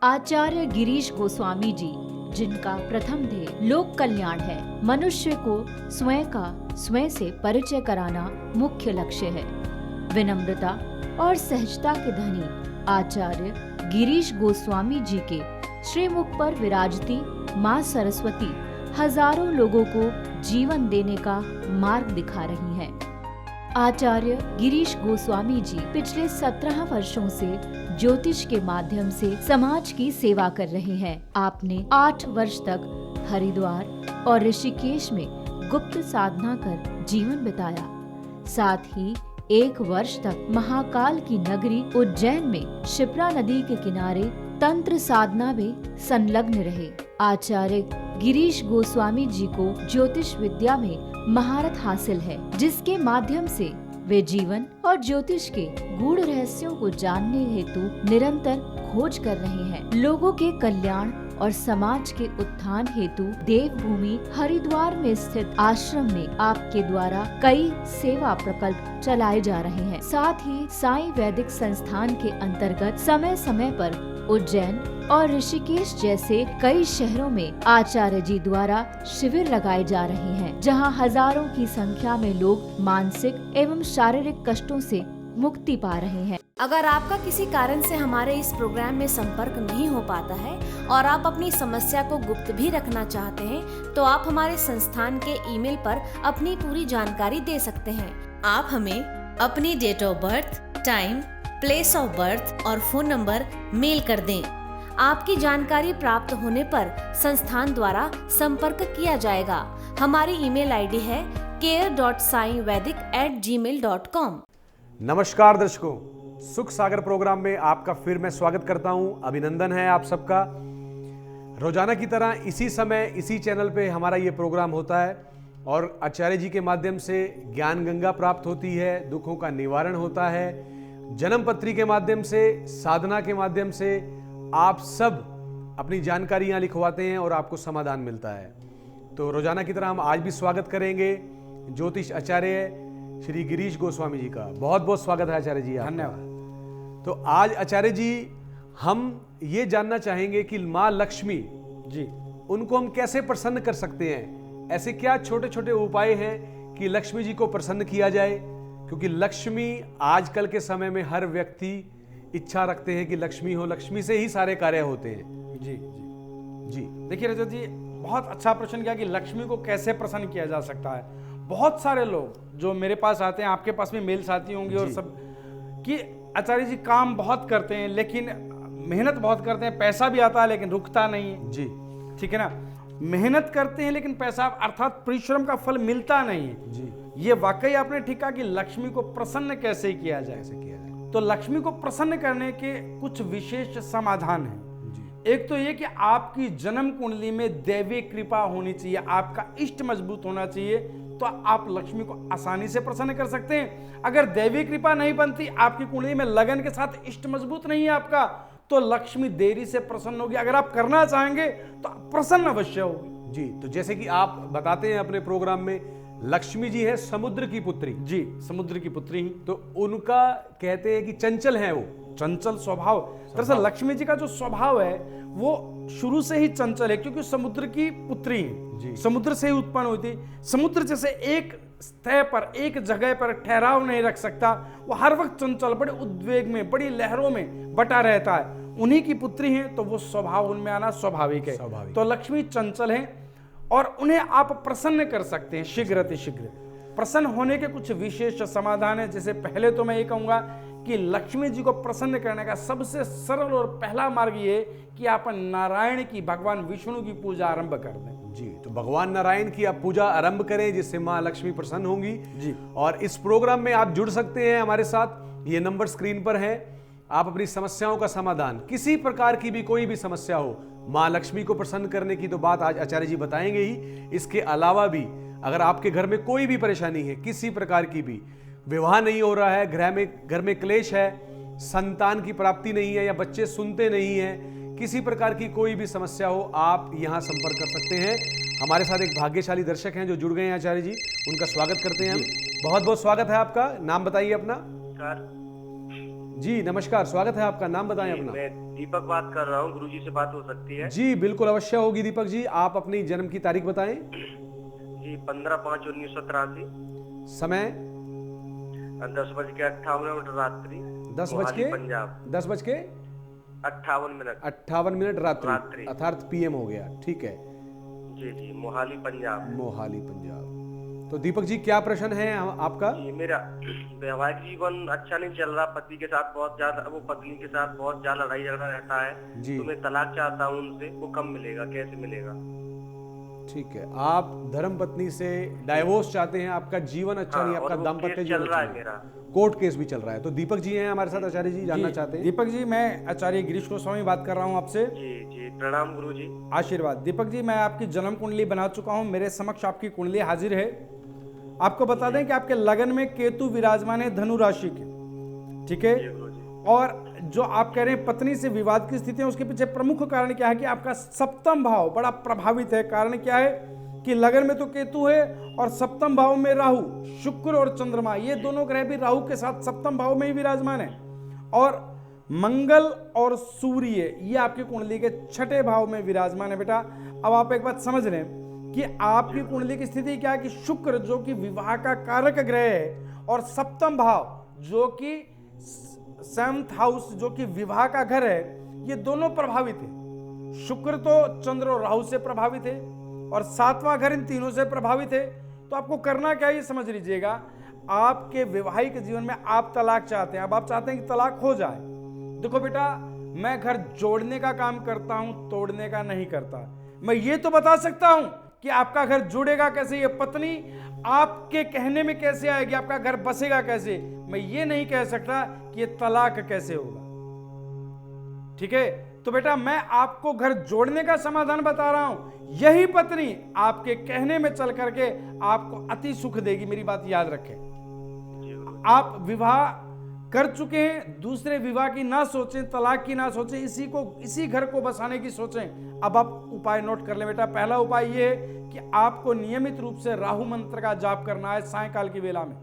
आचार्य गिरीश गोस्वामी जी, जिनका प्रथम ध्येय लोक कल्याण है, मनुष्य को स्वयं से परिचय कराना मुख्य लक्ष्य है। विनम्रता और सहजता के धनी आचार्य गिरीश गोस्वामी जी के श्रीमुख पर विराजती माँ सरस्वती हजारों लोगों को जीवन देने का मार्ग दिखा रही हैं। आचार्य गिरीश गोस्वामी जी पिछले 17 वर्षों से ज्योतिष के माध्यम से समाज की सेवा कर रहे हैं। आपने 8 वर्ष तक हरिद्वार और ऋषिकेश में गुप्त साधना कर जीवन बिताया। साथ ही 1 वर्ष तक महाकाल की नगरी उज्जैन में शिप्रा नदी के किनारे तंत्र साधना में संलग्न रहे। आचार्य गिरीश गोस्वामी जी को ज्योतिष विद्या में महारत हासिल है, जिसके माध्यम से वे जीवन और ज्योतिष के गूढ़ रहस्यों को जानने हेतु निरंतर खोज कर रहे हैं। लोगों के कल्याण और समाज के उत्थान हेतु देवभूमि हरिद्वार में स्थित आश्रम में आपके द्वारा कई सेवा प्रकल्प चलाए जा रहे हैं। साथ ही साईं वैदिक संस्थान के अंतर्गत समय समय पर उज्जैन और ऋषिकेश जैसे कई शहरों में आचार्य जी द्वारा शिविर लगाए जा रहे हैं, जहां हजारों की संख्या में लोग मानसिक एवं शारीरिक कष्टों से मुक्ति पा रहे हैं। अगर आपका किसी कारण से हमारे इस प्रोग्राम में संपर्क नहीं हो पाता है और आप अपनी समस्या को गुप्त भी रखना चाहते हैं, तो आप हमारे संस्थान के ईमेल पर अपनी पूरी जानकारी दे सकते हैं। आप हमें अपनी date of birth, time, place of birth और फोन नंबर मेल कर दें। आपकी जानकारी प्राप्त होने पर संस्थान द्वारा संपर्क किया जाएगा। हमारी ईमेल आईडी है care.saivedic@gmail.com। नमस्कार दर्शकों, सुख सागर प्रोग्राम में आपका फिर मैं स्वागत करता हूं। अभिनंदन है आप सबका। रोजाना की तरह इसी समय इसी चैनल पे हमारा ये प्रोग्राम होता है और आचार्य जी के माध्यम से ज्ञान गंगा प्राप्त होती है, दुखों का निवारण होता है, जन्म पत्री के माध्यम से, साधना के माध्यम से आप सब अपनी जानकारियां लिखवाते हैं और आपको समाधान मिलता है। तो रोजाना की तरह हम आज भी स्वागत करेंगे ज्योतिष आचार्य श्री गिरीश गोस्वामी जी का। बहुत बहुत स्वागत है आचार्य जी। धन्यवाद। तो आज आचार्य जी हम ये जानना चाहेंगे कि माँ लक्ष्मी जी, उनको हम कैसे प्रसन्न कर सकते हैं। ऐसे क्या छोटे छोटे उपाय हैं कि लक्ष्मी जी को प्रसन्न किया जाए, क्योंकि लक्ष्मी आजकल के समय में हर व्यक्ति इच्छा रखते हैं कि लक्ष्मी हो, लक्ष्मी से ही सारे कार्य होते हैं। जी जी जी देखिए रजत जी, बहुत अच्छा प्रश्न किया कि लक्ष्मी को कैसे प्रसन्न किया जा सकता है। बहुत सारे लोग जो मेरे पास आते हैं, आपके पास में मेल्स आती होंगी और सब, कि आचार्य जी काम बहुत करते हैं लेकिन मेहनत बहुत करते हैं, पैसा भी आता है लेकिन रुकता नहीं है। जी ठीक है ना, मेहनत करते हैं लेकिन पैसा अर्थात परिश्रम का फल मिलता नहीं है। जी, ये वाकई आपने ठीक कहा कि लक्ष्मी को प्रसन्न कैसे किया जाए। तो लक्ष्मी को प्रसन्न करने के कुछ विशेष समाधान हैं। एक तो ये कि आपकी जन्म कुंडली में दैवी कृपा होनी चाहिए, आपका इष्ट मजबूत होना चाहिए, तो आप लक्ष्मी को आसानी से प्रसन्न कर सकते हैं। अगर दैवी कृपा नहीं बनती, आपकी कुंडली में लगन के साथ इष्ट मजबूत नहीं है आपका, तो लक्ष्मी देरी से प्रसन्न होगी। अगर आप करना चाहेंगे तो प्रसन्न अवश्य होगी। जी, तो जैसे कि आप बताते हैं अपने प्रोग्राम में, लक्ष्मी जी है समुद्र की पुत्री। जी, समुद्र की पुत्री ही। तो उनका कहते हैं कि चंचल है, वो चंचल स्वभाव। दरअसल लक्ष्मी जी का जो स्वभाव है वो शुरू से ही चंचल है, क्योंकि समुद्र की पुत्री है, समुद्र से ही उत्पन्न हुई थी। समुद्र जैसे एक सतह पर, एक जगह पर ठहराव नहीं रख सकता, वो हर वक्त चंचल, बड़े उद्वेग में, बड़ी लहरों में बटा रहता है। उन्हीं की पुत्री है, तो वो स्वभाव उनमें आना स्वाभाविक है। तो लक्ष्मी चंचल है और उन्हें आप प्रसन्न कर सकते हैं शीघ्र अतिशीघ्र। प्रसन्न होने के कुछ विशेष समाधान है। जैसे पहले तो मैं ये कहूंगा कि लक्ष्मी जी को प्रसन्न करने का सबसे सरल और पहला मार्ग ये कि आप नारायण की, भगवान विष्णु की पूजा आरंभ कर दें। जी, तो भगवान नारायण की आप पूजा आरंभ करें, जिससे माँ लक्ष्मी प्रसन्न होंगी। जी, और इस प्रोग्राम में आप जुड़ सकते हैं हमारे साथ। ये नंबर स्क्रीन पर है। आप अपनी समस्याओं का समाधान, किसी प्रकार की भी कोई भी समस्या हो, माँ लक्ष्मी को प्रसन्न करने की तो बात आज आचार्य जी बताएंगे ही। इसके अलावा भी अगर आपके घर में कोई भी परेशानी है, किसी प्रकार की भी, विवाह नहीं हो रहा है, घर में क्लेश है, संतान की प्राप्ति नहीं है या बच्चे सुनते नहीं हैं, किसी प्रकार की कोई भी समस्या हो, आप यहाँ संपर्क कर सकते हैं। हमारे साथ एक भाग्यशाली दर्शक हैं जो जुड़ गए हैं आचार्य जी, उनका स्वागत करते हैं हम। बहुत बहुत स्वागत है आपका। नाम बताइए अपना। जी नमस्कार, स्वागत है आपका। नाम बताएं अपना। मैं दीपक बात कर रहा हूँ। गुरुजी से बात हो सकती है? जी बिल्कुल अवश्य होगी दीपक जी। आप अपनी जन्म की तारीख बताएं। जी 15/5/1983, समय 10:58 रात्रि, 10:58 पंजाब, 10:58 रात्रि अर्थात पीएम हो गया। ठीक है जी जी, मोहाली पंजाब। मोहाली पंजाब। तो दीपक जी क्या प्रश्न है आपका? जी मेरा वैवाहिक जीवन अच्छा नहीं चल रहा। पति के साथ बहुत ज्यादा, वो पत्नी के साथ बहुत ज्यादा लड़ाई झगड़ा रहता है जी। तो मैं तलाक चाहता हूँ उनसे। वो कब मिलेगा, कैसे मिलेगा? ठीक है, आप धर्म पत्नी से डाइवोर्स चाहते हैं। आपका जीवन अच्छा नहीं, आपका दाम्पत्य जीवन चल रहा अच्छा है नहीं। मेरा। कोर्ट केस भी चल रहा है। तो दीपक जी हैं हमारे साथ। आचार्य जी जानना चाहते हैं। दीपक जी, मैं आचार्य गिरीश गोस्वामी बात कर रहा हूँ आपसे। जी जी, प्रणाम गुरुजी। आशीर्वाद। दीपक जी, मैं आपकी जन्म कुंडली बना चुका हूँ, मेरे समक्ष आपकी कुंडली हाजिर है। आपको बता दें कि आपके लगन में केतु विराजमान है धनु राशि के। ठीक है, और जो आप कह रहे हैं पत्नी से विवाद की स्थिति है, उसके पीछे प्रमुख कारण क्या है कि आपका सप्तम भाव बड़ा प्रभावित है। कारण क्या है कि लगन में तो केतु है और सप्तम भाव में राहु, शुक्र और चंद्रमा, ये दोनों ग्रह भी राहु के साथ सप्तम भाव में ही विराजमान है। और मंगल और सूर्य ये आपकी कुंडली के छठे भाव में विराजमान है। बेटा अब आप एक बात समझ लें कि आपकी कुंडली की स्थिति क्या है कि शुक्र जो कि विवाह का कारक ग्रह है और सप्तम भाव जो कि 7th हाउस जो कि विवाह का घर है, ये दोनों प्रभावित है। शुक्र तो चंद्र और राहु से प्रभावित है और 7वां घर इन तीनों से प्रभावित है। तो आपको करना क्या है ये समझ लीजिएगा। आपके वैवाहिक जीवन में आप तलाक चाहते हैं। अब आप चाहते हैं कि तलाक हो जाए। देखो बेटा, मैं घर जोड़ने का काम करता हूं, तोड़ने का नहीं करता। मैं ये तो बता सकता हूं कि आपका घर जुड़ेगा कैसे, ये पत्नी आपके कहने में कैसे आएगी, आपका घर बसेगा कैसे। मैं ये नहीं कह सकता कि ये तलाक कैसे होगा। ठीक है, तो बेटा मैं आपको घर जोड़ने का समाधान बता रहा हूं। यही पत्नी आपके कहने में चल करके आपको अति सुख देगी। मेरी बात याद रखें। आप विवाह कर चुके हैं, दूसरे विवाह की ना सोचें, तलाक की ना सोचें, इसी घर को बसाने की सोचें। अब आप उपाय नोट कर लें बेटा। पहला उपाय ये है कि आपको नियमित रूप से राहु मंत्र का जाप करना है सायंकाल की वेला में।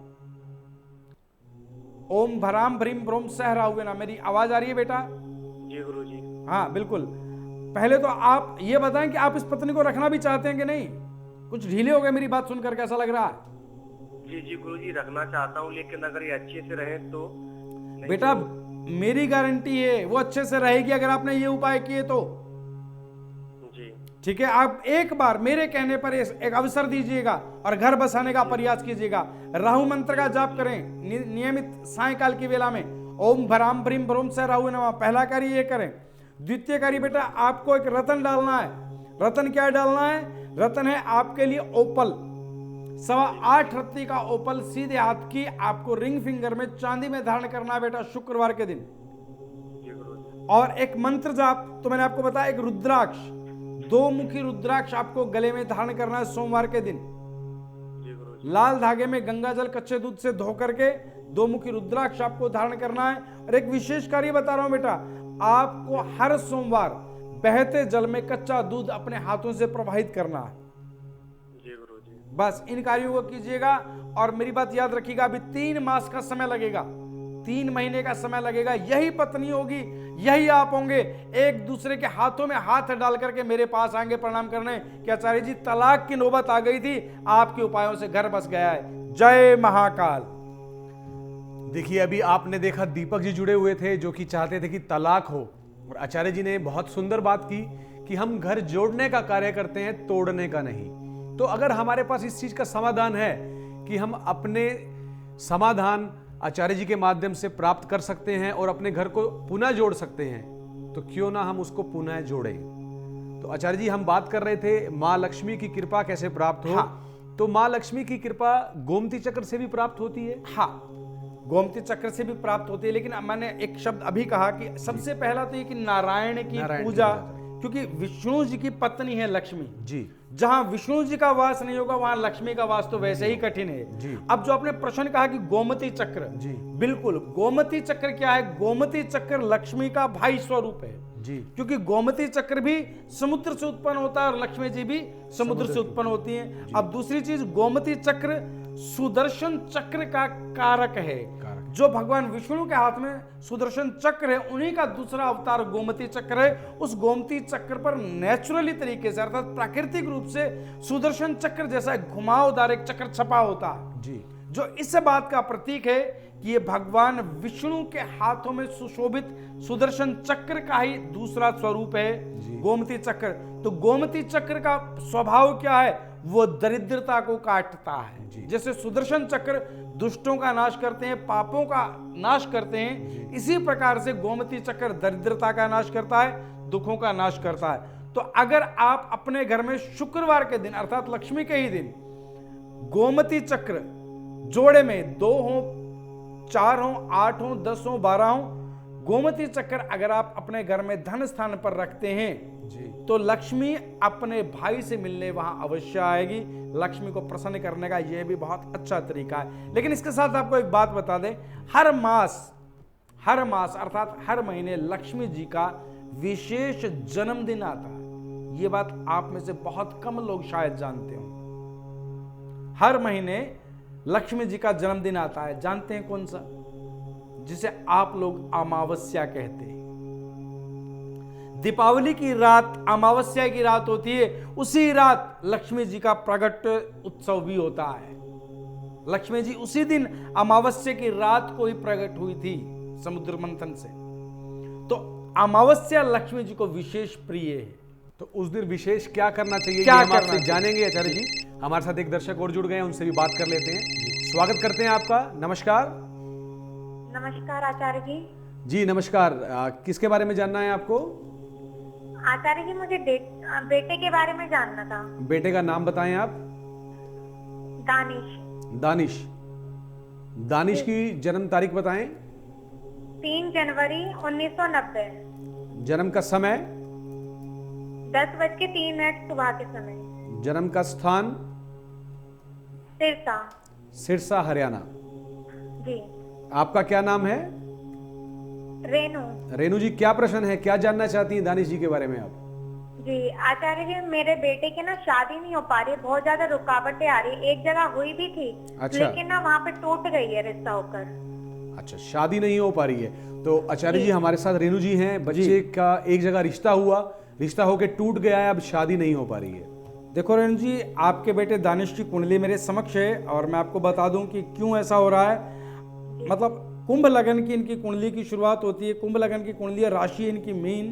ओम भराम भ्रीम ब्रोम सह राहु ना। मेरी आवाज आ रही है बेटा? जी गुरुजी। हाँ बिल्कुल। पहले तो आप ये बताएं कि आप इस पत्नी को रखना भी चाहते हैं कि नहीं। कुछ ढीले हो गए मेरी बात सुनकर, कैसा लग रहा है? जी जी गुरुजी, रखना चाहता हूँ, लेकिन अगर ये अच्छे से रहे तो। बेटा मेरी गारंटी है वो अच्छे से रहेगी अगर आपने ये उपाय किए तो। जी ठीक है, आप एक बार मेरे कहने पर एक अवसर दीजिएगा और घर बसाने का प्रयास कीजिएगा। राहु मंत्र का जाप करें नियमित सायंकाल की वेला में। ओम भराम भ्रीम भ्रोम सह राहु नमः। पहला कार्य ये करें। द्वितीय कार्य बेटा आपको एक रतन डालना है। रतन क्या डालना है? रतन है आपके लिए ओपल। 8.25 रत्ती का ओपल सीधे हाथ की आपको रिंग फिंगर में चांदी में धारण करना है बेटा शुक्रवार के दिन। और एक मंत्र जाप तो मैंने आपको बताया, एक रुद्राक्ष, 2 मुखी रुद्राक्ष आपको गले में धारण करना है सोमवार के दिन। लाल धागे में गंगा जल कच्चे दूध से धो करके 2 मुखी रुद्राक्ष आपको धारण करना है। और एक विशेष कार्य बता रहा हूं बेटा, आपको हर सोमवार बहते जल में कच्चा दूध अपने हाथों से प्रवाहित करना है। बस इन कार्यों को कीजिएगा। और मेरी बात याद रखिएगा, अभी 3 मास का समय लगेगा, 3 महीने का समय लगेगा। यही पत्नी होगी, यही आप होंगे, एक दूसरे के हाथों में हाथ डाल करके मेरे पास आएंगे प्रणाम करने कि आचार्य जी तलाक की नौबत आ गई थी, आपके उपायों से घर बस गया है। जय महाकाल। देखिए अभी आपने देखा दीपक जी जुड़े हुए थे जो कि चाहते थे कि तलाक हो, और आचार्य जी ने बहुत सुंदर बात की कि हम घर जोड़ने का कार्य करते हैं, तोड़ने का नहीं। तो अगर हमारे पास इस चीज का समाधान है कि हम अपने समाधान आचार्य जी के माध्यम से प्राप्त कर सकते हैं और अपने घर को पुनः जोड़ सकते हैं, तो क्यों ना हम उसको पुनः जोड़ें। तो आचार्य जी हम बात कर रहे थे माँ लक्ष्मी की कृपा कैसे प्राप्त हो। हाँ। तो माँ लक्ष्मी की कृपा गोमती चक्र से भी प्राप्त होती है। हाँ, गोमती चक्र से भी प्राप्त होती है, लेकिन मैंने एक शब्द अभी कहा कि सबसे पहला तो ये कि नारायण की पूजा, क्योंकि विष्णु जी की पत्नी है लक्ष्मी जी। जहां विष्णु जी का वास नहीं होगा वहां लक्ष्मी का वास तो वैसे ही कठिन है जी। अब जो आपने प्रश्न कहा कि गोमती चक्र जी, बिल्कुल गोमती चक्र क्या है? गोमती चक्र लक्ष्मी का भाई स्वरूप है जी, क्योंकि गोमती चक्र भी समुद्र से उत्पन्न होता है और लक्ष्मी जी भी समुद्र से उत्पन्न होती हैं। अब दूसरी चीज, गोमती चक्र सुदर्शन चक्र का कारक है। जो भगवान विष्णु के हाथ में सुदर्शन चक्र है, उन्हीं का दूसरा अवतार गोमती चक्र है। उस गोमती चक्र पर नेचुरली तरीके से अर्थात प्राकृतिक रूप से सुदर्शन चक्र जैसा घुमावदार एक चक्र छपा होता है जी, जो इस बात का प्रतीक है कि ये भगवान विष्णु के हाथों में सुशोभित सुदर्शन चक्र का ही दूसरा स्वरूप है गोमती चक्र। तो गोमती चक्र का स्वभाव क्या है? वो दरिद्रता को काटता है। जैसे सुदर्शन चक्र दुष्टों का नाश करते हैं, पापों का नाश करते हैं, इसी प्रकार से गोमती चक्र दरिद्रता का नाश करता है, दुखों का नाश करता है। तो अगर आप अपने घर में शुक्रवार के दिन अर्थात लक्ष्मी के ही दिन गोमती चक्र जोड़े में 2 हो, 4 हो, 8 हो, 10 हो, 12 हो, गोमती चक्र अगर आप अपने घर में धन स्थान पर रखते हैं तो लक्ष्मी अपने भाई से मिलने वहां अवश्य आएगी। लक्ष्मी को प्रसन्न करने का यह भी बहुत अच्छा तरीका है। लेकिन इसके साथ आपको एक बात बता दें, हर मास अर्थात हर महीने लक्ष्मी जी का विशेष जन्मदिन आता है। यह बात आप में से बहुत कम लोग शायद जानते हो। हर महीने लक्ष्मी जी का जन्मदिन आता है। जानते हैं कौन सा? जिसे आप लोग अमावस्या कहते हैं। दीपावली की रात अमावस्या की रात होती है, उसी रात लक्ष्मी जी का प्रकट उत्सव भी होता है। लक्ष्मी जी उसी दिन अमावस्या की रात को ही प्रकट हुई थी समुद्र मंथन से। तो अमावस्या लक्ष्मी जी को विशेष प्रिय है। तो उस दिन विशेष क्या करना चाहिए, क्या ये हम करना आपसे चाहिए? जानेंगे आचार्य जी। हमारे साथ एक दर्शक और जुड़ गए हैं, उनसे भी बात कर लेते हैं। स्वागत करते हैं आपका। नमस्कार। नमस्कार आचार्य जी। जी नमस्कार। किसके बारे में जानना है आपको? आचार्य जी मुझे बेटे के बारे में जानना था। बेटे का नाम बताएं आप। दानिश। दानिश की जन्म तारीख बताएं। 3 जनवरी 1990। जन्म का समय? 10:03 सुबह के समय। जन्म का स्थान? सिरसा। सिरसा हरियाणा। जी। आपका क्या नाम है? रेनू। रेनू जी, क्या प्रश्न है, क्या जानना चाहती हैं दानिश जी के बारे में आप? जी आचार्य जी, मेरे बेटे की ना शादी नहीं हो पा रही, बहुत ज्यादा रुकावटें आ रही। एक जगह हुई भी थी, अच्छा। लेकिन ना वहाँ पे टूट गई है रिश्ता होकर। अच्छा, शादी नहीं हो पा रही है। तो आचार्य जी हमारे साथ रेनू जी हैं। बच्चे का एक जगह रिश्ता होके टूट गया है, अब शादी नहीं हो पा रही है। देखो रेणु जी, आपके बेटे दानिश की कुंडली मेरे समक्ष है और मैं आपको बता दूं कि क्यों ऐसा हो रहा है। मतलब कुंभ लगन की इनकी कुंडली की शुरुआत होती है। कुंभ लगन की कुंडली राशि इनकी मीन।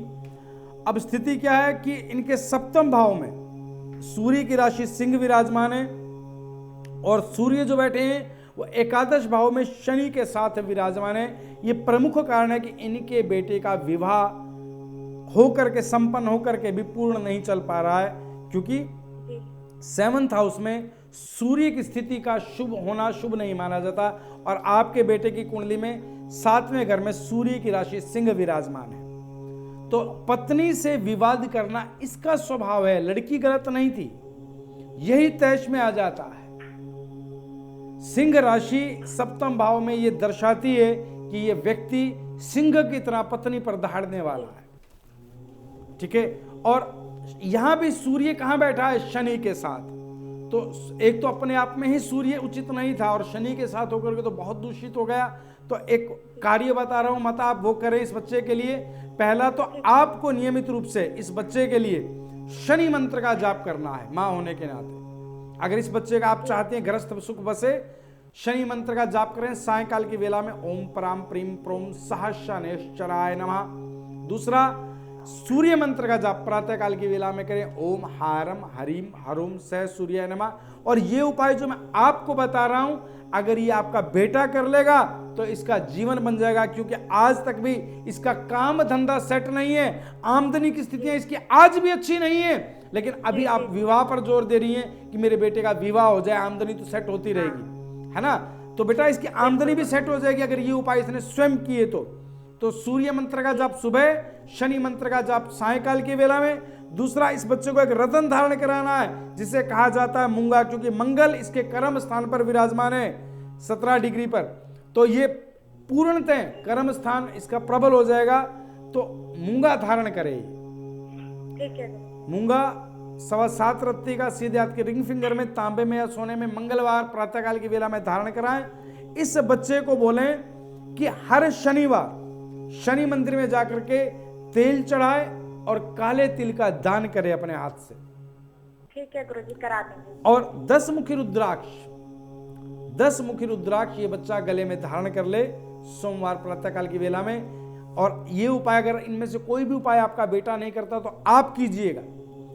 अब स्थिति क्या है कि इनके सप्तम भाव में सूर्य की राशि सिंह विराजमान है और सूर्य जो बैठे हैं वो एकादश भाव में शनि के साथ विराजमान है। ये प्रमुख कारण है कि इनके बेटे का विवाह होकर के संपन्न होकर के भी पूर्ण नहीं चल पा रहा है, क्योंकि 7th हाउस में सूर्य की स्थिति का शुभ होना शुभ नहीं माना जाता और आपके बेटे की कुंडली में 7वें घर में सूर्य की राशि सिंह विराजमान है। तो पत्नी से विवाद करना इसका स्वभाव है। लड़की गलत नहीं थी, यही तैश में आ जाता है। सिंह राशि सप्तम भाव में यह दर्शाती है कि यह व्यक्ति सिंह की तरह पत्नी पर दहाड़ने वाला है। ठीक है। और यहां भी सूर्य कहां बैठा है? शनि के साथ। तो एक तो अपने आप में ही सूर्य उचित नहीं था और शनि के साथ होकर के तो बहुत दूषित हो गया। तो एक कार्य बता रहा हूं, मत आप वो करें इस बच्चे के लिए। पहला तो आपको नियमित रूप से इस बच्चे के लिए शनि मंत्र का जाप करना है मां होने के नाते। अगर इस बच्चे का आप चाहते हैं गृहस्थ सुख बसे, शनि मंत्र का जाप करें सायंकाल की वेला में। ओम पराम प्रीम प्रोम सहस्रनेश्चराय नमः। दूसरा, सूर्य मंत्र का जाप प्रातः काल की वेला में करें। ओम हारम हरिम हरुम सह सूर्याय नमः। और ये उपाय जो मैं आपको बता रहा हूं, अगर ये आपका बेटा कर लेगा तो इसका जीवन बन जाएगा, क्योंकि आज तक भी इसका काम धंधा सेट नहीं है। आमदनी की स्थितियां इसकी आज भी अच्छी नहीं है, लेकिन अभी आप विवाह पर जोर दे रही हैं कि मेरे बेटे का विवाह हो जाए, आमदनी तो सेट होती रहेगी, है ना। तो बेटा इसकी आमदनी भी सेट हो जाएगी अगर ये उपाय इसने स्वयं किए तो सूर्य मंत्र का जाप सुबह, शनि मंत्र का जाप सायंकाल की वेला में। दूसरा, इस बच्चे को एक रतन धारण कराना है जिसे कहा जाता है मूंगा, क्योंकि मंगल इसके कर्म स्थान पर विराजमान है 17 डिग्री पर। तो ये पूर्णतः कर्म स्थान इसका प्रबल हो जाएगा। तो मूंगा धारण करे। ठीक है। मूंगा 7.25 रत्ती का सीधे हाथ के रिंग फिंगर में, तांबे में या सोने में मंगलवार प्रातःकाल की वेला में धारण कराएं। इस बच्चे को बोलें कि हर शनिवार शनि मंदिर में जाकर के तेल चढ़ाए और काले तिल का दान करे अपने हाथ से। ठीक है गुरुजी, करा देंगे। और 10 मुखी रुद्राक्ष ये बच्चा गले में धारण कर ले सोमवार प्रातःकाल की वेला में। और ये उपाय अगर इनमें से कोई भी उपाय आपका बेटा नहीं करता तो आप कीजिएगा।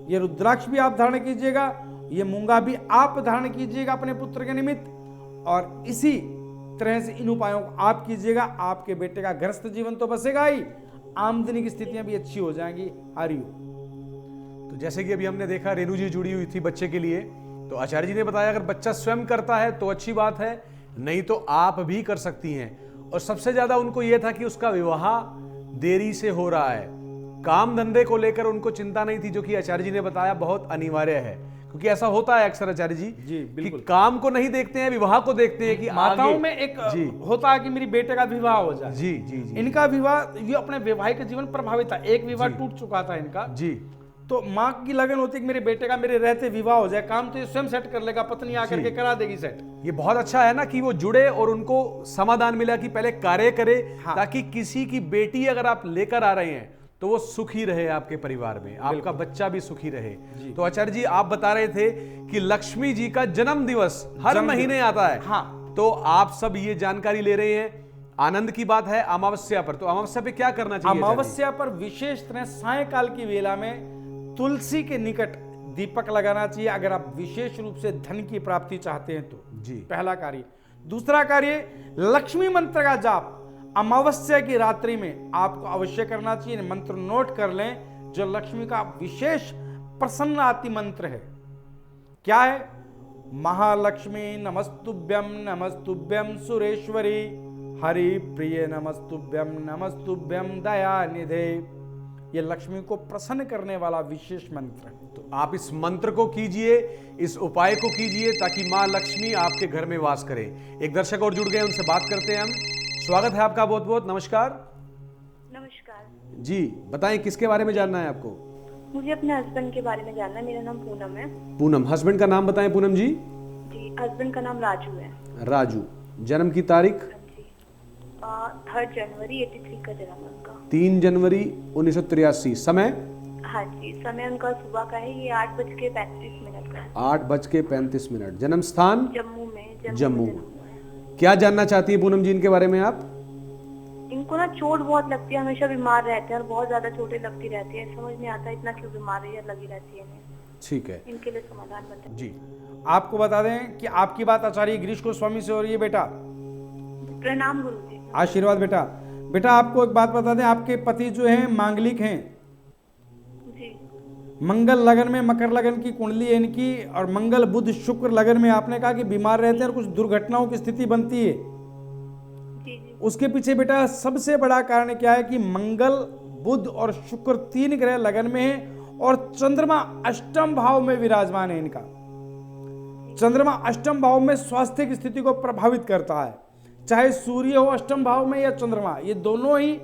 ये रुद्राक्ष भी आप धारण कीजिएगा, ये मूंगा भी आप धारण कीजिएगा अपने पुत्र के निमित्त, और इसी तरह से इन उपायों को आप कीजिएगा। आपके बेटे का गृहस्थ जीवन तो बसेगा ही, आमदनी की स्थितियां भी अच्छी हो जाएंगी। हरिओम। तो जैसे कि अभी हमने देखा रेणु जी जुड़ी हुई थी बच्चे के लिए, तो आचार्य जी ने बताया अगर बच्चा स्वयं करता है तो अच्छी बात है, नहीं तो आप भी कर सकती हैं। और सबसे ज्यादा उनको यह था कि उसका विवाह देरी से हो रहा है, काम धंधे को लेकर उनको चिंता नहीं थी, जो कि आचार्य जी ने बताया बहुत अनिवार्य है, क्योंकि ऐसा होता है अक्सर आचार्य जी कि काम को नहीं देखते हैं, विवाह को देखते हैं कि माताओं में एक होता है कि मेरी बेटे का विवाह हो जाए। जी जी जी। इनका विवाह, ये अपने वैवाहिक जीवन प्रभावित था, एक विवाह टूट चुका था इनका जी। तो माँ की लगन होती है कि मेरे बेटे का मेरे रहते विवाह हो जाए, काम तो ये स्वयं सेट कर लेगा, पत्नी आकर के करा देगी सेट। ये बहुत अच्छा है ना कि वो जुड़े और उनको समाधान मिला कि पहले कार्य करे, ताकि किसी की बेटी अगर आप लेकर आ रहे हैं तो वो सुखी रहे आपके परिवार में, आपका बच्चा भी सुखी रहे। तो आचार्य जी आप बता रहे थे कि लक्ष्मी जी का जन्म दिवस हर महीने आता है। हाँ। तो आप सब ये जानकारी ले रहे हैं, आनंद की बात है। अमावस्या पर, तो अमावस्या पे क्या करना चाहिए? अमावस्या पर विशेष तरह सायकाल की वेला में तुलसी के निकट दीपक लगाना चाहिए, अगर आप विशेष रूप से धन की प्राप्ति चाहते हैं तो। जी। पहला कार्य। दूसरा कार्य, लक्ष्मी मंत्र का जाप अमावस्या की रात्रि में आपको अवश्य करना चाहिए। मंत्र नोट कर लें, जो लक्ष्मी का विशेष प्रसन्न आती मंत्र है। क्या है? महालक्ष्मी नमस्तुभ्यम नमस्तुभ्यम सुरेश्वरी, हरि प्रिय नमस्तुभ्यम दयानिधे। ये लक्ष्मी को प्रसन्न करने वाला विशेष मंत्र है। तो आप इस मंत्र को कीजिए, इस उपाय को कीजिए, ताकि मां लक्ष्मी आपके घर में वास करे। एक दर्शक और जुड़ गए, उनसे बात करते हैं हम। स्वागत है आपका, बहुत बहुत नमस्कार। नमस्कार जी, बताएं किसके बारे में जानना है आपको? मुझे अपने हस्बैंड के बारे में जानना है। मेरा नाम पूनम है। पूनम, हस्बैंड का नाम बताएं पूनम जी। जी, हस्बैंड का नाम राजू है। राजू, जन्म की तारीख? 3 जनवरी 83 का जन्म है उनका। 3 जनवरी 1983। समय? हाँ जी, समय उनका सुबह का है, ये 8:35 का है। 8:35। जन्म स्थान? जम्मू में। जम्मू। क्या जानना चाहती है पूनम जी इनके बारे में आप? इनको ना चोट बहुत लगती है, हमेशा बीमार रहते हैं और बहुत ज्यादा चोटें लगती रहती है। समझ नहीं आता इतना क्यों बीमारी लगी रहती है इन्हें। ठीक है, इनके लिए समाधान बताएं। जी। आपको बता दें कि आपकी बात आचार्य गिरीश गोस्वामी से हो रही है। बेटा प्रणाम गुरुजी। आशीर्वाद। बेटा आपको एक बात बता दें, आपके पति जो हैं मांगलिक हैं। जी। मंगल लगन में, मकर लगन की कुंडली है इनकी, और मंगल बुध शुक्र लगन में आपने कहा कि बीमार रहते हैं और कुछ दुर्घटनाओं की स्थिति बनती है। जी जी। उसके पीछे बेटा सबसे बड़ा कारण क्या है कि मंगल बुध और शुक्र 3 ग्रह लगन में है, और चंद्रमा अष्टम भाव में विराजमान है इनका। चंद्रमा अष्टम भाव में स्वास्थ्य की स्थिति को प्रभावित करता है, चाहे सूर्य हो अष्टम भाव में या चंद्रमा, ये दोनों ही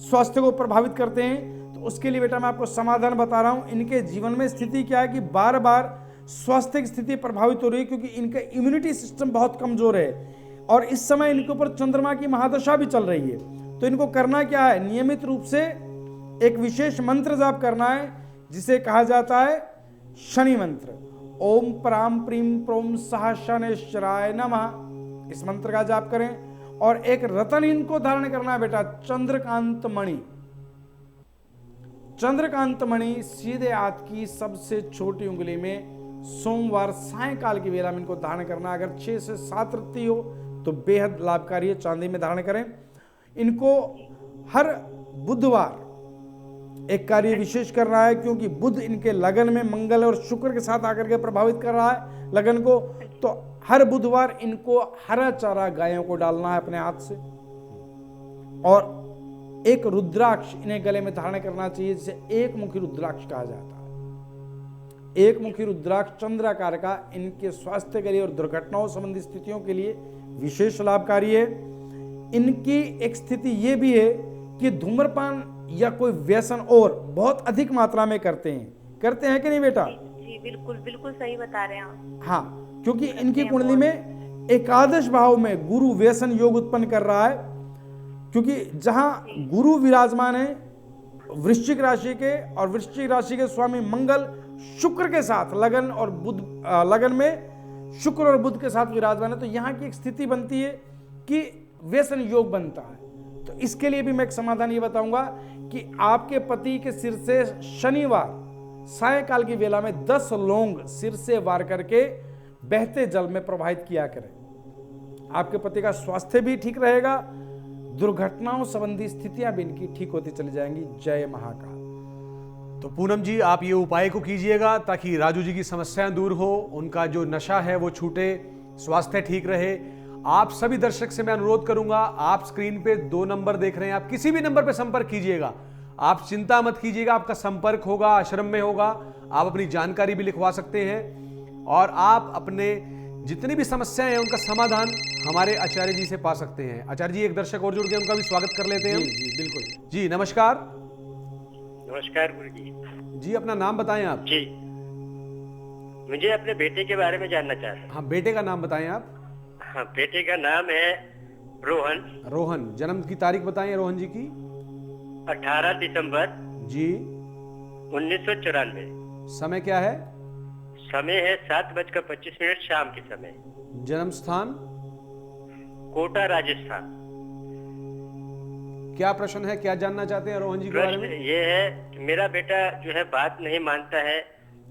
स्वास्थ्य को प्रभावित करते हैं। तो उसके लिए बेटा मैं आपको समाधान बता रहा हूं। इनके जीवन में स्थिति क्या है कि बार बार स्वास्थ्य की स्थिति प्रभावित हो रही है, क्योंकि इनका इम्यूनिटी सिस्टम बहुत कमजोर है, और इस समय इनके ऊपर चंद्रमा की महादशा भी चल रही है। तो इनको करना क्या है? नियमित रूप से एक विशेष मंत्र जाप करना है, जिसे कहा जाता है शनि मंत्र। ओम प्राम प्रीम प्रोम सह शनेश्वराय नमः। इस मंत्र का जाप करें, और एक रतन इनको धारण करना है बेटा, चंद्रकांत मणि। चंद्रकांत मणि सीधे हाथ की सबसे छोटी उंगली में सोमवार सायकाल की वेला में इनको धारण करना। अगर 6 से 7 रत्ती हो तो बेहद लाभकारी है, चांदी में धारण करें। इनको हर बुधवार एक कार्य विशेष कर रहा है, क्योंकि बुध इनके लगन में मंगल और शुक्र के साथ आकर के प्रभावित कर रहा है लगन को। तो हर बुधवार इनको हरा चारा गायों को डालना है अपने हाथ से, और एक रुद्राक्ष इन्हें गले में धारण करना चाहिए, जिसे एक मुखी रुद्राक्ष कहा जाता है। एक मुखी रुद्राक्ष चंद्राकार का इनके स्वास्थ्य के लिए और दुर्घटनाओं संबंधी स्थितियों के लिए विशेष लाभकारी है। इनकी एक स्थिति ये भी है कि धूम्रपान या कोई व्यसन और बहुत अधिक मात्रा में करते हैं कि नहीं बेटा? जी बिल्कुल बिल्कुल सही बता रहे हैं आप। हाँ, क्योंकि इनकी कुंडली में एकादश भाव में गुरु व्यसन योग उत्पन्न कर रहा है, क्योंकि जहां गुरु विराजमान है वृश्चिक राशि के, और वृश्चिक राशि के स्वामी मंगल शुक्र के साथ लगन और बुध लगन में शुक्र और बुध के साथ विराजमान है, तो यहाँ की एक स्थिति बनती है कि व्यसन योग बनता है। तो इसके लिए भी मैं एक समाधान ये बताऊंगा कि आपके पति के सिर से शनिवार सायंकाल की वेला में 10 लौंग सिर से वार करके बहते जल में प्रवाहित किया करें। आपके पति का स्वास्थ्य भी ठीक रहेगा, दुर्घटनाओं संबंधी स्थितियां भी इनकी ठीक होती चली जाएंगी। जय महाकाल। तो पूनम जी आप ये उपाय को कीजिएगा ताकि राजू जी की समस्याएं दूर हो, उनका जो नशा है वो छूटे, स्वास्थ्य ठीक रहे। आप सभी दर्शक से मैं अनुरोध करूंगा, आप स्क्रीन पे 2 नंबर देख रहे हैं, आप किसी भी नंबर पे संपर्क कीजिएगा। आप चिंता मत कीजिएगा, आपका संपर्क होगा, आश्रम में होगा, आप अपनी जानकारी भी लिखवा सकते हैं और आप अपने जितनी भी समस्याएं हैं उनका समाधान हमारे आचार्य जी से पा सकते हैं। आचार्य जी एक दर्शक और जुड़ गए, उनका भी स्वागत कर लेते हैं। जी बिल्कुल जी नमस्कार। नमस्कार गुरु जी। जी अपना नाम बताएं आप। जी मुझे अपने बेटे के बारे में जानना चाह रहा हूँ। हाँ बेटे का नाम बताएं आप। हाँ बेटे का नाम है रोहन। रोहन, जन्म की तारीख बताएं रोहन जी की। 18 दिसंबर जी। 1994। समय क्या है? समय है 7:25 शाम के समय। जन्म स्थान? कोटा राजस्थान। क्या प्रश्न है, क्या जानना चाहते हैं रोहन जी के बारे प्रश्न में? ये है कि मेरा बेटा जो है बात नहीं मानता है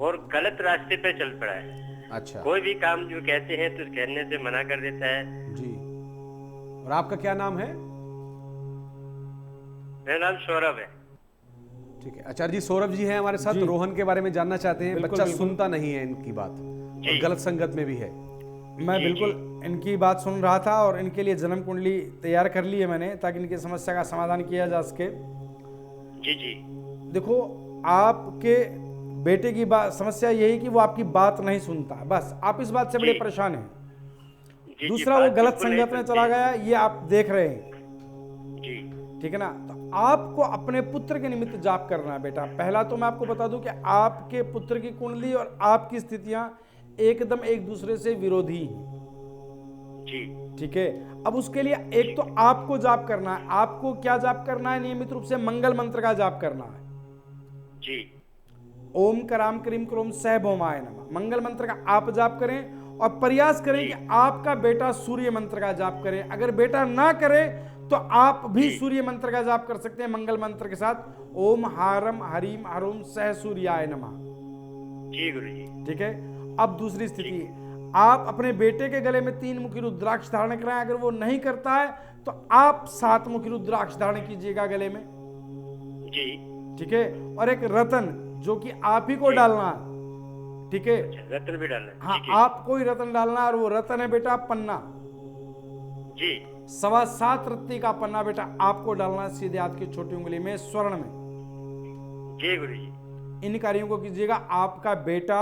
और गलत रास्ते पे चल पड़ा है। अच्छा कोई भी काम जो कहते हैं तो कहने से मना कर देता है। जी। और आपका क्या नाम है? मेरा नाम सौरभ है। ठीक है आचार्य जी, सौरभ जी हैं हमारे साथ। जी। रोहन के बारे में जानना चाहते हैं। बिल्कुल, बच्चा बिल्कुल। सुनता नहीं है इनकी बात और गलत संगत में भी है। मैं जी, बिल्कुल इनकी बात सुन रहा था और इनके लिए जन्म कुंडली तैयार कर ली है मैंने, ताकि इनकी समस्या का समाधान किया जा सके। जी जी देखो आपके बेटे की बात समस्या यही कि वो आपकी बात नहीं सुनता, बस आप इस बात से बड़े जी। परेशान हैं। जी, दूसरा बात वो गलत बिल्कुल नहीं संगत में सुनते। चला गया, ये आप देख रहे हैं, जी ठीक है ना। तो आपको अपने पुत्र के निमित्त जाप करना है बेटा। पहला तो मैं आपको बता दूं कि आपके पुत्र की कुंडली और आपकी स्थितियां एकदम एक दूसरे से विरोधी हैं, जी ठीक है। अब उसके लिए एक तो आपको जाप करना है। आपको क्या जाप करना है? नियमित रूप से मंगल मंत्र का जाप करना है। जी ओम कराम क्रीम क्रोम सह भौमाय नमः। मंगल मंत्र का आप जाप करें और प्रयास करें कि आपका बेटा सूर्य मंत्र का जाप करे। अगर बेटा ना करे तो आप भी सूर्य मंत्र का जाप कर सकते हैं मंगल मंत्र के साथ। ओम हारम हरीम हरुम सह सूर्याय नमः। जी गुरु जी। ठीक है। अब दूसरी स्थिति, आप अपने बेटे के गले में 3 मुखी रुद्राक्ष धारण कराएं। अगर वो नहीं करता है तो आप 7 मुखी रुद्राक्ष धारण कीजिएगा गले में, जी ठीक है। और एक रतन जो कि आप ही को डालना है, ठीक है। रत्न भी डालना है। हाँ ठीक है। आपको ही रतन डालना है और वो रतन है बेटा पन्ना। जी 7.25 रत्ती का पन्ना बेटा आपको डालना है सीधे हाथ की छोटी उंगली में स्वर्ण में। जी गुरु जी। इन कार्यों को कीजिएगा। आपका बेटा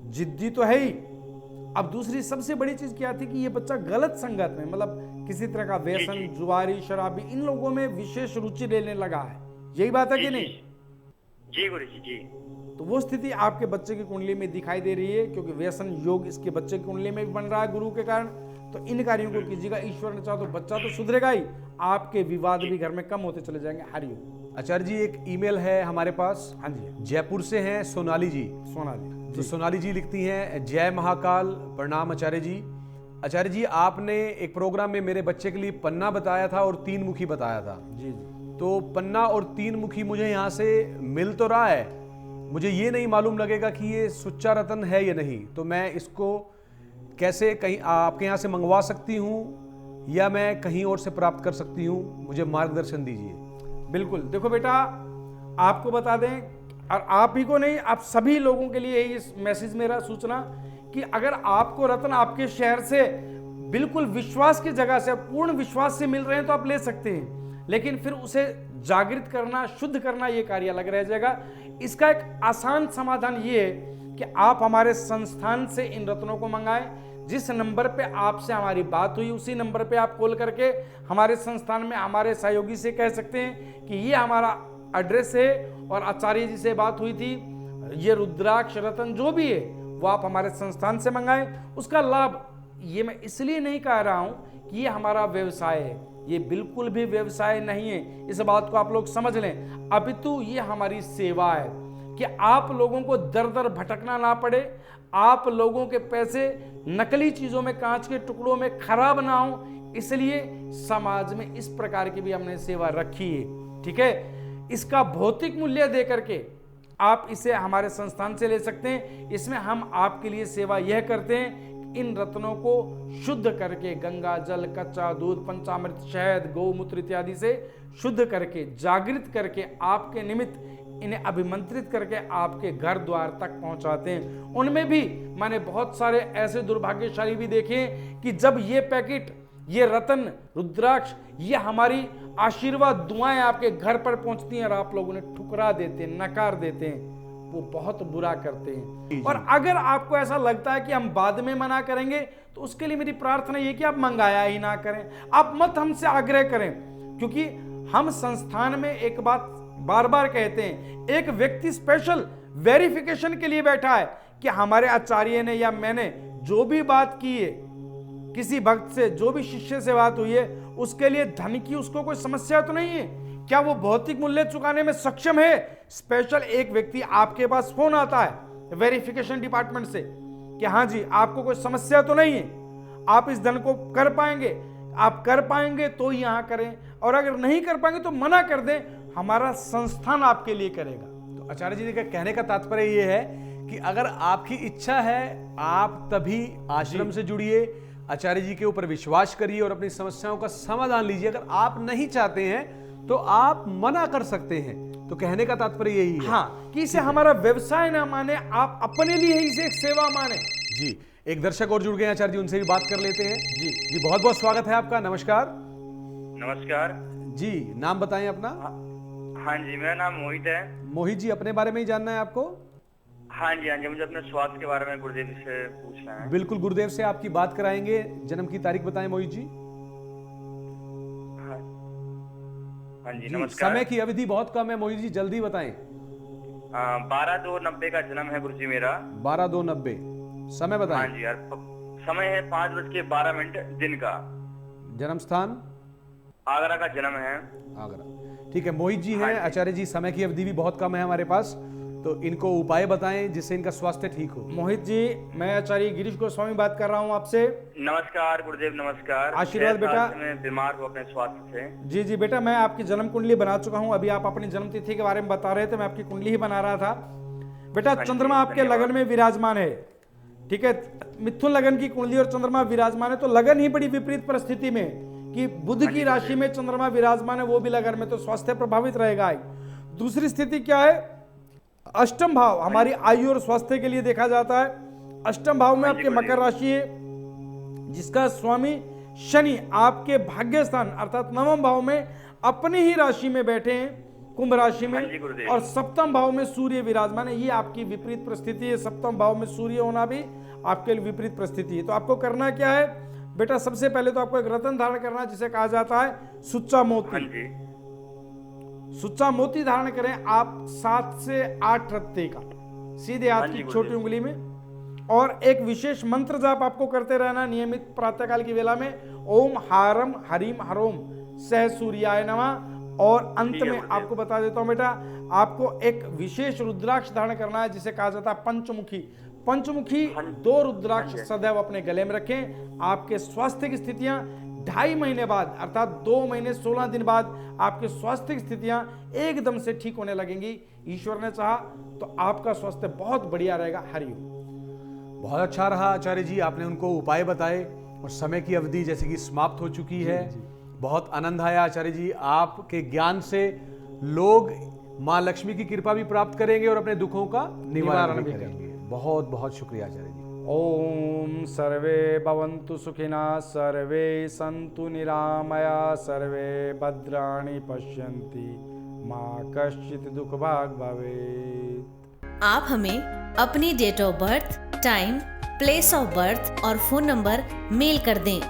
जिद्दी तो है ही। अब दूसरी सबसे बड़ी चीज क्या थी कि ये बच्चा गलत संगत में, मतलब किसी तरह का व्यसन, जुआरी, शराबी, इन लोगों में विशेष रुचि लेने लगा है। यही बात है कि नहीं? जी गुरु जी। जी तो वो स्थिति आपके बच्चे की कुंडली में दिखाई दे रही है, क्योंकि व्यसन योग इसके बच्चे की कुंडली में भी बन रहा है गुरु के कारण। तो इन कार्यों को कीजिएगा। ईश्वर ने चाहा तो बच्चा तो सुधरेगा ही, आपके विवाद भी घर में कम होते चले जाएंगे। हरिओम। आचार्य जी एक ईमेल है हमारे पास, हाँ जी जयपुर से हैं सोनाली जी। सोनाली तो सोनाली जी लिखती हैं, जय महाकाल, प्रणाम आचार्य जी। आचार्य जी आपने एक प्रोग्राम में मेरे बच्चे के लिए पन्ना बताया था और 3 मुखी बताया था। जी जी। तो पन्ना और 3 मुखी मुझे यहाँ से मिल तो रहा है, मुझे ये नहीं मालूम लगेगा कि ये सुच्चा रतन है या नहीं। तो मैं इसको कैसे कहीं आपके यहाँ से मंगवा सकती हूँ या मैं कहीं और से प्राप्त कर सकती हूँ? मुझे मार्गदर्शन दीजिए। बिल्कुल। देखो बेटा, आपको बता दें, और आप ही को नहीं, आप सभी लोगों के लिए इस मैसेज मेरा सूचना कि अगर आपको रत्न आपके शहर से बिल्कुल विश्वास की जगह से, पूर्ण विश्वास से मिल रहे हैं तो आप ले सकते हैं, लेकिन फिर उसे जागृत करना, शुद्ध करना, ये कार्य अलग रह जाएगा। इसका एक आसान समाधान ये है कि आप हमारे संस्थान से इन रत्नों को मंगाएं। जिस नंबर पे आपसे हमारी बात हुई उसी नंबर पे आप कॉल करके हमारे संस्थान में हमारे सहयोगी से कह सकते हैं कि ये हमारा एड्रेस है और आचार्य जी से बात हुई थी, ये रुद्राक्ष रतन जो भी है वो आप हमारे संस्थान से मंगाएं। उसका लाभ ये मैं इसलिए नहीं कह रहा हूं कि ये हमारा व्यवसाय है। ये बिल्कुल भी व्यवसाय नहीं है, इस बात को आप लोग समझ लें। अपितु ये हमारी सेवा है कि आप लोगों को दर दर भटकना ना पड़े, आप लोगों के पैसे नकली चीजों में, कांच के टुकड़ों में खराब ना हो, इसलिए समाज में इस प्रकार की भी हमने सेवा रखी है। ठीक है, इसका भौतिक मूल्य दे करके आप इसे हमारे संस्थान से ले सकते हैं। इसमें हम आपके लिए सेवा यह करते हैं, इन रत्नों को शुद्ध करके गंगा जल, कच्चा दूध, पंचामृत, शहद, गौमूत्र इत्यादि से शुद्ध करके, जागृत करके आपके निमित्त इन्हें अभिमंत्रित करके आपके घर द्वार तक पहुंचाते हैं। उनमें भी मैंने बहुत सारे ऐसे दुर्भाग्यशाली भी देखे कि जब ये पैकेट, ये रतन, रुद्राक्ष, ये हमारी आशीर्वाद दुआएं आपके घर पर पहुंचती हैं और आप लोग उन्हें ठुकरा देते हैं, नकार देते हैं, वो बहुत बुरा करते हैं। और अगर आपको ऐसा लगता है कि हम बाद में मना करेंगे, तो उसके लिए मेरी प्रार्थना ये कि आप मंगाया ही ना करें, आप मत हमसे आग्रह करें, क्योंकि हम संस्थान में एक बात बार बार कहते हैं, एक व्यक्ति स्पेशल वेरिफिकेशन के लिए बैठा है कि हमारे आचार्य ने या मैंने जो भी बात की है, किसी भक्त से, जो भी शिष्य से बात हुई है, उसके लिए धन की उसको कोई समस्या तो नहीं है, क्या वो भौतिक मूल्य चुकाने में सक्षम है? स्पेशल एक व्यक्ति आपके पास फोन आता है वेरिफिकेशन डिपार्टमेंट से कि हाँ जी आपको कोई समस्या तो नहीं है, आप इस धन को कर पाएंगे, आप कर पाएंगे तो यहाँ करें, और अगर नहीं कर पाएंगे तो मना कर दें, हमारा संस्थान आपके लिए करेगा। तो आचार्य जी का कहने का तात्पर्य ये है कि अगर आपकी इच्छा है, आप तभी आश्रम से जुड़िए, आचार्य जी के ऊपर विश्वास करिए और अपनी समस्याओं का समाधान लीजिए। अगर आप नहीं चाहते हैं तो आप मना कर सकते हैं। तो कहने का तात्पर्य यही है, हाँ, कि इसे हमारा व्यवसाय ना माने, आप अपने लिए ही इसे एक सेवा माने। जी, एक दर्शक और जुड़ गए हैं आचार्य जी, उनसे भी बात कर लेते हैं। जी जी, बहुत बहुत स्वागत है आपका। नमस्कार। नमस्कार जी, नाम बताएं अपना। हाँ जी, मेरा नाम मोहित है। मोहित जी, अपने बारे में ही जानना है आपको? हाँ जी, मुझे अपने स्वास्थ्य के बारे में गुरुदेव से पूछना है। बिल्कुल, गुरुदेव से आपकी बात कराएंगे। जन्म की तारीख बताएं मोहित जी। हाँ जी, नमस्कार। समय की अवधि बहुत कम है मोहित जी, जल्दी बताएं। 12/2/90 का जन्म है गुरुजी मेरा। 12/2/90। समय बताएं। हाँ जी यार, समय है 5:12 दिन का। जन्म स्थान? आगरा का जन्म है। आगरा, ठीक है। मोहित जी हैं आचार्य जी, समय की अवधि भी बहुत कम है हमारे पास, तो इनको उपाय बताएं जिससे इनका स्वास्थ्य ठीक हो। मोहित जी, मैं आचार्य गिरीश गोस्वामी बात कर रहा हूं आपसे। नमस्कार गुरुदेव, नमस्कार। आशीर्वाद बेटा। मैं बीमार हूँ अपने स्वास्थ्य से। जी जी बेटा, मैं आपकी जन्म कुंडली बना चुका हूं। अभी आप अपनी जन्म तिथि के बारे में बता रहे थे, मैं आपकी कुंडली ही बना रहा था। बेटा, चंद्रमा आपके लगन में विराजमान है, ठीक है। मिथुन लगन की कुंडली और चंद्रमा विराजमान है, तो लगन ही बड़ी विपरीत परिस्थिति में कि बुध की राशि में चंद्रमा विराजमान है, वो भी लगन में, तो स्वास्थ्य प्रभावित रहेगा। दूसरी स्थिति क्या है? अष्टम भाव हमारी आयु और स्वास्थ्य के लिए देखा जाता है। अष्टम भाव में आपके मकर राशि है, जिसका स्वामी शनि आपके भाग्य स्थान अर्थात नवम भाव में अपनी ही राशि में बैठे हैं, कुंभ राशि में, और सप्तम भाव में सूर्य विराजमान है। ये आपकी विपरीत परिस्थिति है। सप्तम भाव में सूर्य होना भी आपके लिए विपरीत परिस्थिति है। तो आपको करना क्या है बेटा? सबसे पहले तो आपको एक रत्न धारण करना है, जिसे कहा जाता है सुच्चा मोती। सुच्चा मोती धारण करें आप 7 से 8 रत्ते का, सीधे हाथ की छोटी उंगली में, और एक विशेष मंत्र जाप आपको करते रहना नियमित प्रातःकाल की वेला में। ओम हारम हरिम हरोम सह सूर्याय नमः। और अंत में आपको बता देता हूं बेटा, आपको एक विशेष रुद्राक्ष धारण करना है, जिसे कहा जाता है पंचमुखी। पंचमुखी 2 रुद्राक्ष सदैव अपने गले में रखें। आपके स्वास्थ्य की स्थितियां 2.5 महीने बाद अर्थात 2 महीने 16 दिन बाद आपके स्वास्थ्य की स्थितियां एकदम से ठीक होने लगेंगी। ईश्वर ने चाहा तो आपका स्वास्थ्य बहुत बढ़िया रहेगा। हरिओम। बहुत अच्छा रहा आचार्य जी, आपने उनको उपाय बताए और समय की अवधि जैसे कि समाप्त हो चुकी है। बहुत आनंद आया आचार्य जी, आपके ज्ञान से लोग माँ लक्ष्मी की कृपा भी प्राप्त करेंगे और अपने दुखों का निवारण भी करेंगे। बहुत बहुत शुक्रिया आचार्य जी। ओम सर्वे भवन्तु सुखिनः, सर्वे सन्तु निरामया, सर्वे भद्राणि पश्यन्ति, माँ कश्चित् दुःखभाग् भवेत्। आप हमें अपनी date of birth, time, place of birth और फोन नंबर मेल कर दें।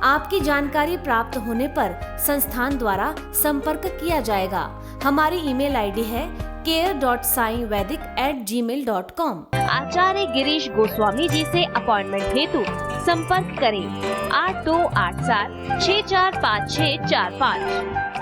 आपकी जानकारी प्राप्त होने पर संस्थान द्वारा संपर्क किया जाएगा। हमारी ईमेल आईडी है care.saivedic@gmail.com। आचार्य गिरीश गोस्वामी जी से अपॉइंटमेंट हेतु संपर्क करें 8287 645645।